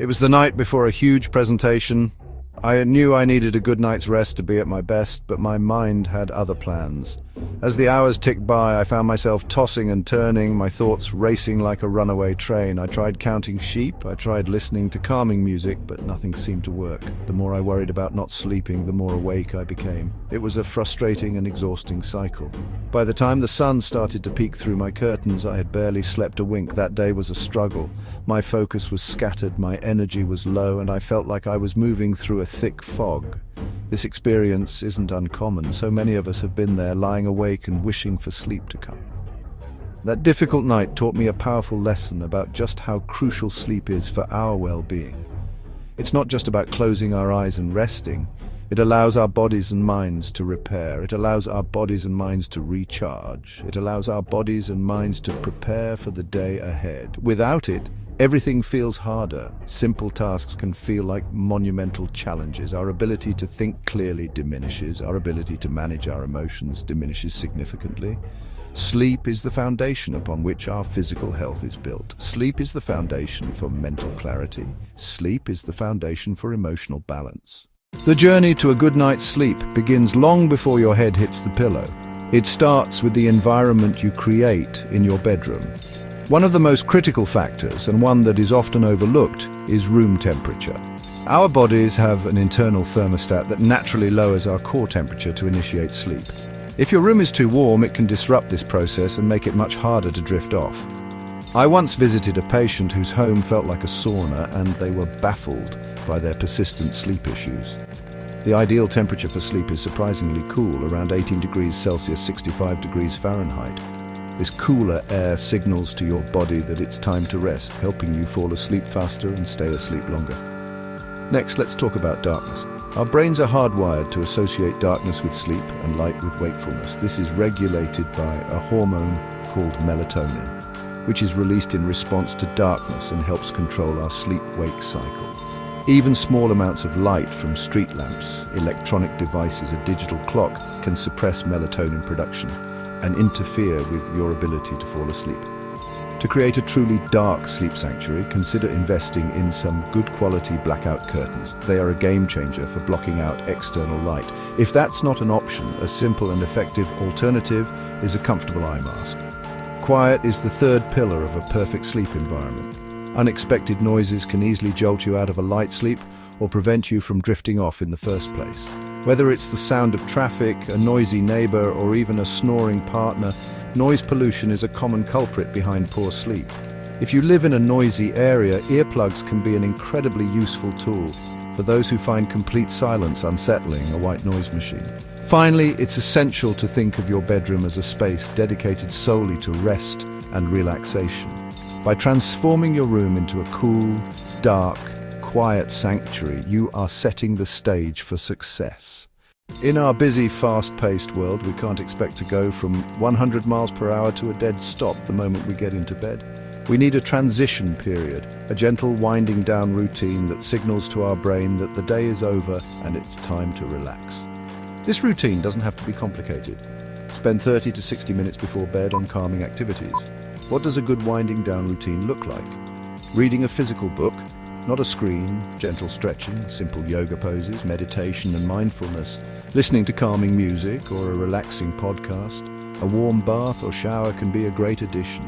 It was the night before a huge presentation. I knew I needed a good night's rest to be at my best, but my mind had other plans. As the hours ticked by, I found myself tossing and turning, my thoughts racing like a runaway train. I tried counting sheep, I tried listening to calming music, but nothing seemed to work. The more I worried about not sleeping, the more awake I became. It was a frustrating and exhausting cycle. By the time the sun started to peek through my curtains, I had barely slept a wink. That day was a struggle. My focus was scattered, my energy was low, and I felt like I was moving through a thick fog. This experience isn't uncommon. So many of us have been there, lying awake and wishing for sleep to come. That difficult night taught me a powerful lesson about just how crucial sleep is for our well-being. It's not just about closing our eyes and resting. It allows our bodies and minds to repair. It allows our bodies and minds to recharge. It allows our bodies and minds to prepare for the day ahead. Without it, everything feels harder. Simple tasks can feel like monumental challenges. Our ability to think clearly diminishes. Our ability to manage our emotions diminishes significantly. Sleep is the foundation upon which our physical health is built. Sleep is the foundation for mental clarity. Sleep is the foundation for emotional balance. The journey to a good night's sleep begins long before your head hits the pillow. It starts with the environment you create in your bedroom. One of the most critical factors, and one that is often overlooked, is room temperature. Our bodies have an internal thermostat that naturally lowers our core temperature to initiate sleep. If your room is too warm, it can disrupt this process and make it much harder to drift off. I once visited a patient whose home felt like a sauna, and they were baffled by their persistent sleep issues. The ideal temperature for sleep is surprisingly cool, around 18 degrees Celsius, 65 degrees Fahrenheit. This cooler air signals to your body that it's time to rest, helping you fall asleep faster and stay asleep longer. Next, let's talk about darkness. Our brains are hardwired to associate darkness with sleep and light with wakefulness. This is regulated by a hormone called melatonin, which is released in response to darkness and helps control our sleep-wake cycle. Even small amounts of light from street lamps, electronic devices, a digital clock can suppress melatonin production and interfere with your ability to fall asleep. To create a truly dark sleep sanctuary, consider investing in some good quality blackout curtains. They are a game changer for blocking out external light. If that's not an option, a simple and effective alternative is a comfortable eye mask. Quiet is the third pillar of a perfect sleep environment. Unexpected noises can easily jolt you out of a light sleep or prevent you from drifting off in the first place. Whether it's the sound of traffic, a noisy neighbor, or even a snoring partner, noise pollution is a common culprit behind poor sleep. If you live in a noisy area, earplugs can be an incredibly useful tool. For those who find complete silence unsettling, a white noise machine. Finally, it's essential to think of your bedroom as a space dedicated solely to rest and relaxation. By transforming your room into a cool, dark, quiet sanctuary, you are setting the stage for success. In our busy, fast-paced world, we can't expect to go from 100 miles per hour to a dead stop the moment we get into bed. We need a transition period, a gentle winding down routine that signals to our brain that the day is over and it's time to relax. This routine doesn't have to be complicated. Spend 30 to 60 minutes before bed on calming activities. What does a good winding down routine look like? Reading a physical book, not a screen, gentle stretching, simple yoga poses, meditation and mindfulness, listening to calming music or a relaxing podcast. A warm bath or shower can be a great addition.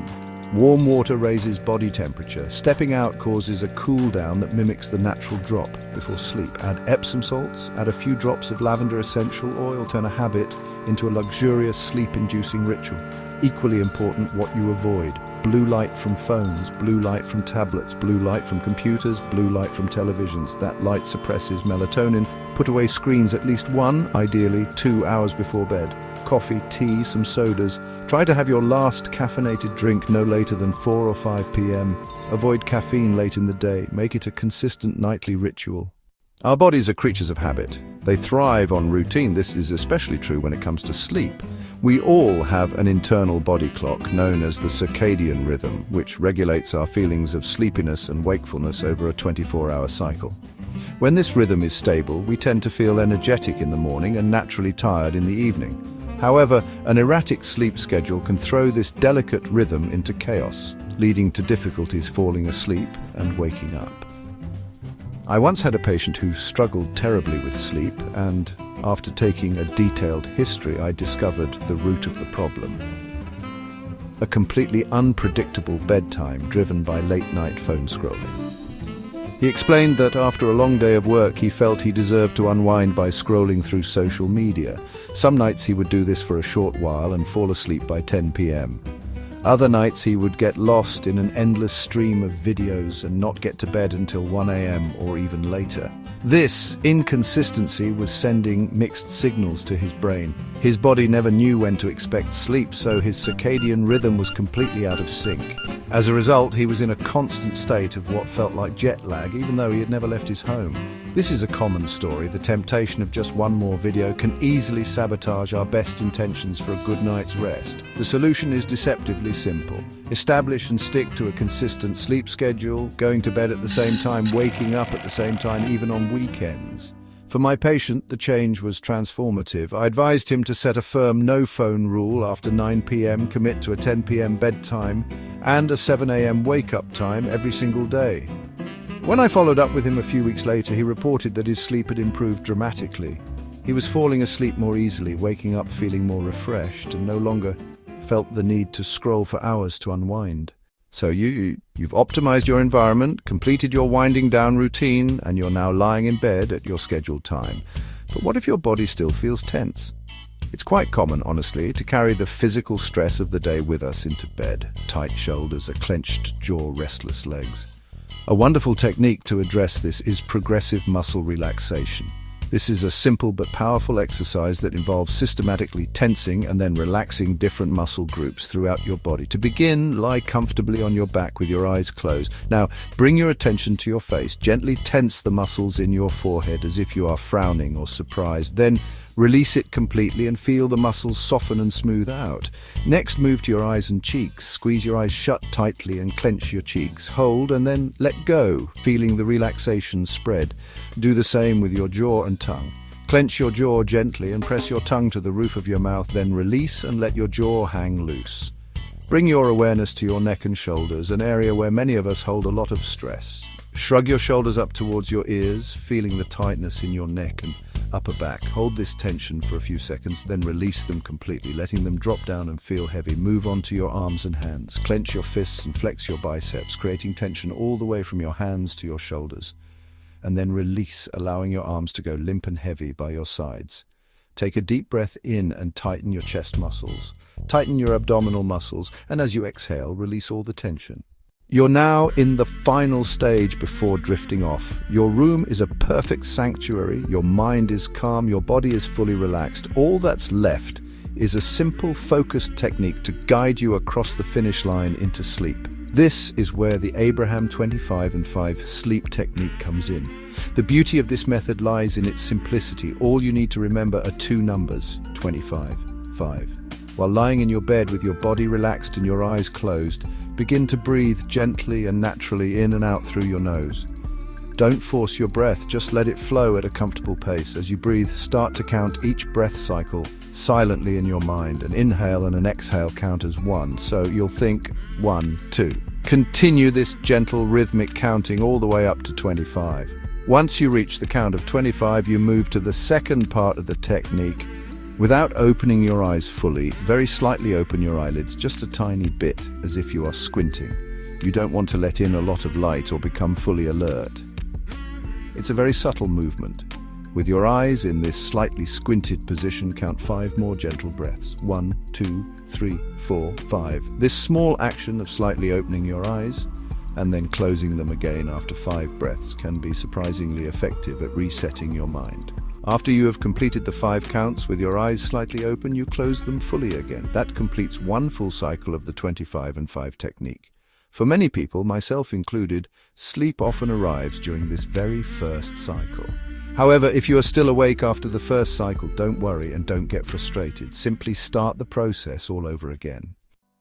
Warm water raises body temperature. Stepping out causes a cool down that mimics the natural drop before sleep. Add Epsom salts, add a few drops of lavender essential oil, turn a habit into a luxurious sleep-inducing ritual. Equally important, what you avoid. Blue light from phones, blue light from tablets, blue light from computers, blue light from televisions. That light suppresses melatonin. Put away screens at least 1, ideally 2 hours before bed. Coffee, tea, some sodas. Try to have your last caffeinated drink no later than 4 or 5 p.m. Avoid caffeine late in the day. Make it a consistent nightly ritual. Our bodies are creatures of habit. They thrive on routine. This is especially true when it comes to sleep. We all have an internal body clock known as the circadian rhythm, which regulates our feelings of sleepiness and wakefulness over a 24-hour cycle. When this rhythm is stable, we tend to feel energetic in the morning and naturally tired in the evening. However, an erratic sleep schedule can throw this delicate rhythm into chaos, leading to difficulties falling asleep and waking up. I once had a patient who struggled terribly with sleep, and after taking a detailed history, I discovered the root of the problem. A completely unpredictable bedtime driven by late-night phone scrolling. He explained that after a long day of work, he felt he deserved to unwind by scrolling through social media. Some nights he would do this for a short while and fall asleep by 10 p.m. Other nights he would get lost in an endless stream of videos and not get to bed until 1 a.m. or even later. This inconsistency was sending mixed signals to his brain. His body never knew when to expect sleep, so his circadian rhythm was completely out of sync. As a result, he was in a constant state of what felt like jet lag, even though he had never left his home. This is a common story. The temptation of just one more video can easily sabotage our best intentions for a good night's rest. The solution is deceptively simple. Establish and stick to a consistent sleep schedule, going to bed at the same time, waking up at the same time, even on weekends. For my patient, the change was transformative. I advised him to set a firm no-phone rule after 9 p.m., commit to a 10 p.m. bedtime, and a 7 a.m. wake-up time every single day. When I followed up with him a few weeks later, he reported that his sleep had improved dramatically. He was falling asleep more easily, waking up feeling more refreshed, and no longer felt the need to scroll for hours to unwind. So you've optimized your environment, completed your winding down routine, and you're now lying in bed at your scheduled time. But what if your body still feels tense? It's quite common, honestly, to carry the physical stress of the day with us into bed. Tight shoulders, a clenched jaw, restless legs. A wonderful technique to address this is progressive muscle relaxation. This is a simple but powerful exercise that involves systematically tensing and then relaxing different muscle groups throughout your body. To begin, lie comfortably on your back with your eyes closed. Now, bring your attention to your face. Gently tense the muscles in your forehead as if you are frowning or surprised. Then release it completely and feel the muscles soften and smooth out. Next, move to your eyes and cheeks. Squeeze your eyes shut tightly and clench your cheeks. Hold and then let go, feeling the relaxation spread. Do the same with your jaw and tongue. Clench your jaw gently and press your tongue to the roof of your mouth, then release and let your jaw hang loose. Bring your awareness to your neck and shoulders, an area where many of us hold a lot of stress. Shrug your shoulders up towards your ears, feeling the tightness in your neck and upper back. Hold this tension for a few seconds, then release them completely, letting them drop down and feel heavy. Move on to your arms and hands. Clench your fists and flex your biceps, creating tension all the way from your hands to your shoulders. And then release, allowing your arms to go limp and heavy by your sides. Take a deep breath in and tighten your chest muscles. Tighten your abdominal muscles, and as you exhale, release all the tension. You're now in the final stage before drifting off. Your room is a perfect sanctuary, your mind is calm, your body is fully relaxed. All that's left is a simple, focused technique to guide you across the finish line into sleep. This is where the Abraham 25 and 5 sleep technique comes in. The beauty of this method lies in its simplicity. All you need to remember are two numbers, 25, 5. While lying in your bed with your body relaxed and your eyes closed, begin to breathe gently and naturally in and out through your nose. Don't force your breath, just let it flow at a comfortable pace. As you breathe, start to count each breath cycle silently in your mind. An inhale and an exhale count as one, so you'll think 1, 2. Continue this gentle rhythmic counting all the way up to 25. Once you reach the count of 25, you move to the second part of the technique. Without opening your eyes fully, very slightly open your eyelids just a tiny bit, as if you are squinting. You don't want to let in a lot of light or become fully alert. It's a very subtle movement. With your eyes in this slightly squinted position, count 5 more gentle breaths. 1, 2, 3, 4, 5. This small action of slightly opening your eyes and then closing them again after 5 breaths can be surprisingly effective at resetting your mind. After you have completed the 5 counts with your eyes slightly open, you close them fully again. That completes one full cycle of the 25 and 5 technique. For many people, myself included, sleep often arrives during this very first cycle. However, if you are still awake after the first cycle, don't worry and don't get frustrated. Simply start the process all over again.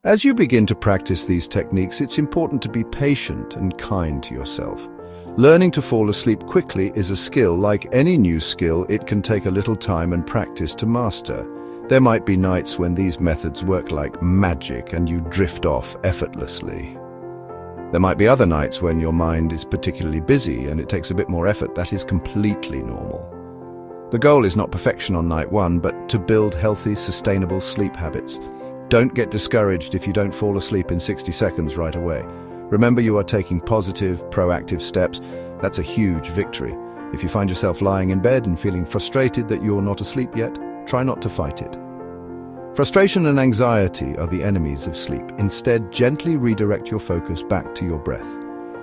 As you begin to practice these techniques, it's important to be patient and kind to yourself. Learning to fall asleep quickly is a skill. Like any new skill, it can take a little time and practice to master. There might be nights when these methods work like magic and you drift off effortlessly. There might be other nights when your mind is particularly busy and it takes a bit more effort. That is completely normal. The goal is not perfection on night one, but to build healthy, sustainable sleep habits. Don't get discouraged if you don't fall asleep in 60 seconds right away. Remember, you are taking positive, proactive steps. That's a huge victory. If you find yourself lying in bed and feeling frustrated that you're not asleep yet, try not to fight it. Frustration and anxiety are the enemies of sleep. Instead, gently redirect your focus back to your breath.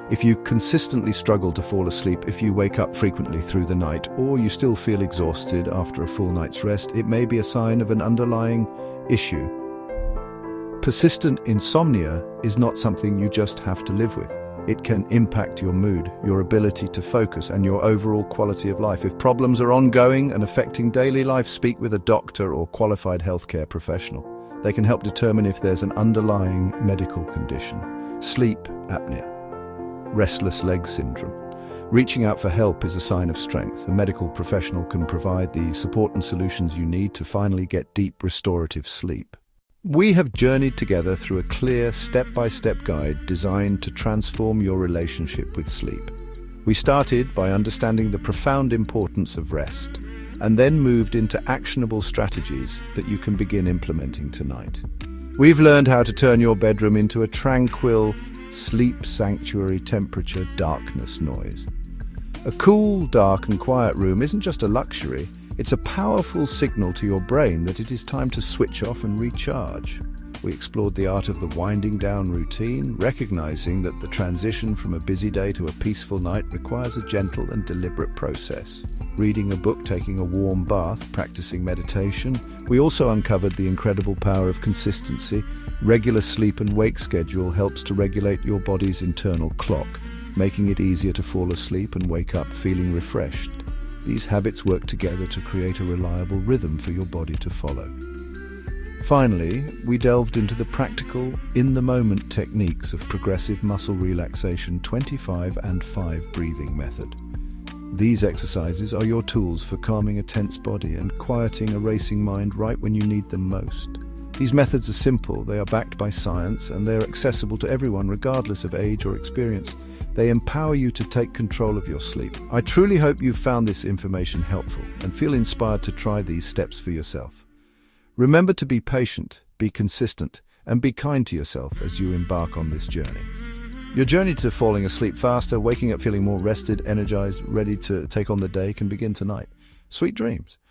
If you consistently struggle to fall asleep, if you wake up frequently through the night, or you still feel exhausted after a full night's rest, it may be a sign of an underlying issue. Persistent insomnia is not something you just have to live with. It can impact your mood, your ability to focus, and your overall quality of life. If problems are ongoing and affecting daily life, speak with a doctor or qualified healthcare professional. They can help determine if there's an underlying medical condition. Sleep apnea, restless leg syndrome. Reaching out for help is a sign of strength. A medical professional can provide the support and solutions you need to finally get deep restorative sleep. We have journeyed together through a clear, step-by-step guide designed to transform your relationship with sleep. We started by understanding the profound importance of rest, and then moved into actionable strategies that you can begin implementing tonight. We've learned how to turn your bedroom into a tranquil, sleep sanctuary temperature darkness noise. A cool, dark and quiet room isn't just a luxury. It's a powerful signal to your brain that it is time to switch off and recharge. We explored the art of the winding down routine, recognizing that the transition from a busy day to a peaceful night requires a gentle and deliberate process. Reading a book, taking a warm bath, practicing meditation. We also uncovered the incredible power of consistency. Regular sleep and wake schedule helps to regulate your body's internal clock, making it easier to fall asleep and wake up feeling refreshed. These habits work together to create a reliable rhythm for your body to follow. Finally, we delved into the practical, in-the-moment techniques of progressive muscle relaxation 25 and 5 breathing method. These exercises are your tools for calming a tense body and quieting a racing mind right when you need them most. These methods are simple, they are backed by science, and they are accessible to everyone regardless of age or experience. They empower you to take control of your sleep. I truly hope you found this information helpful and feel inspired to try these steps for yourself. Remember to be patient, be consistent, and be kind to yourself as you embark on this journey. Your journey to falling asleep faster, waking up feeling more rested, energized, ready to take on the day can begin tonight. Sweet dreams.